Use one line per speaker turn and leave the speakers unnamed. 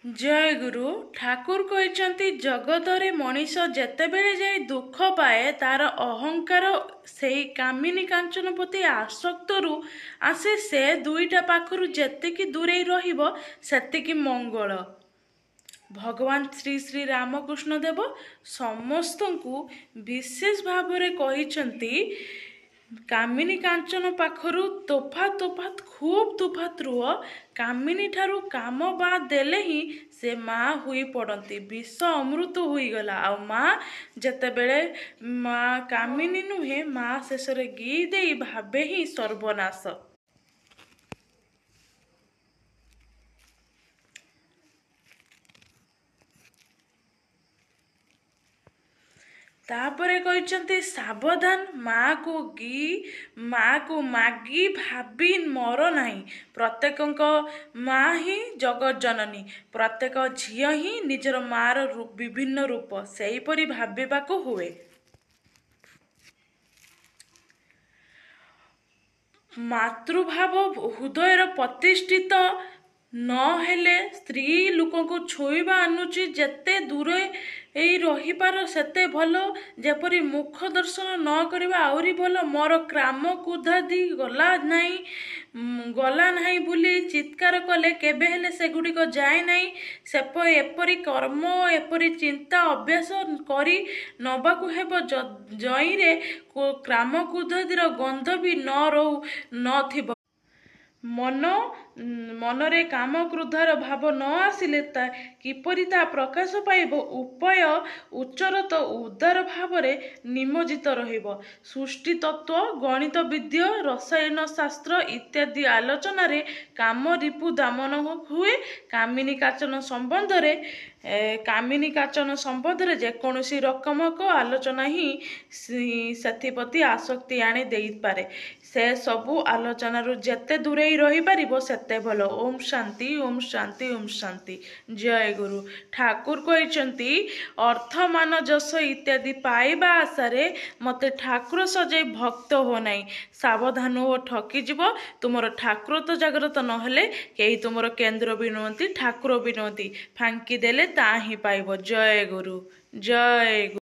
जय गुरु ठाकुर कहते जगतरे मनीष जेतेबेले जाए दुख पाए तार अहंकार से कामिनी कांचन प्रति आसक्तरु आसे से दुईटा पाखरु जेतिकी दूरे रहिबो सेतिकी मंगल। भगवान श्री श्री रामकृष्ण देव समस्त को विशेष भाव में कहिछंती कामिनी कांचन पाखरु तोफात खूब तोफात रुह कामिनी ठारू काम बाद देले ही से माँ हुई पड़ती विष अमृत होईगला आ माँ जेतेबेले माँ कामिनी नुहे माँ शेष गी दे भावे ही सर्वनाश। तापरे कहते सावधान माँ को मागी भाभी मर नहीं। प्रत्येक माँ ही जगत जननी प्रत्येक झील ही निजर मार विभिन्न रूप से परी भाविबाको हुए। मातृभाव हृदय प्रतिष्ठित न हेले स्त्री लोक को छुईबा अनुचित जेते दूर रही पार सेते भलो जेपरी मुख दर्शन न करिबा आउरी भलो मोर क्राम कुधादी गला नहीं बुली चित्कार कले केबे हेले सेगुड़िक जाए नहीं सेप एपरी कर्म एपरी चिंता अभ्यास करी नबाकु हेब जईरे क्राम कुधादीर गंध भी न रहू नथिब। मनरे काम क्रोधर भाव न आसिले किपरि ता प्रकाश पाइब उपाय उच्चरत उदार भाव निमज्जित रहिब। सृष्टि तत्व गणित विद्या रसायन शास्त्र इत्यादि आलोचन काम रिपु दामन हुए। कामिनी काचन संबंध रे जेकोसी रकम को आलोचना ही सेथिपति आसक्ति आने देई पारे से सबु आलोचना जेते दूरे रही पारिबो सेते भलो। ओम शांति ओम शांति ओम शांति। जय गुरु ठाकुर कहते अर्थ मान जस इत्यादि पाइबा आशारे मते ठाकुर सजे भक्त हो नहीं। सावधान हो ठकी जीव तुमर ठाकुर तो जागृत नहेले कई तुमर केन्द्र भी नुहति ठाकुर भी नुहति फांकी देले ता ही पाइब। जय गुरु जय गुरु।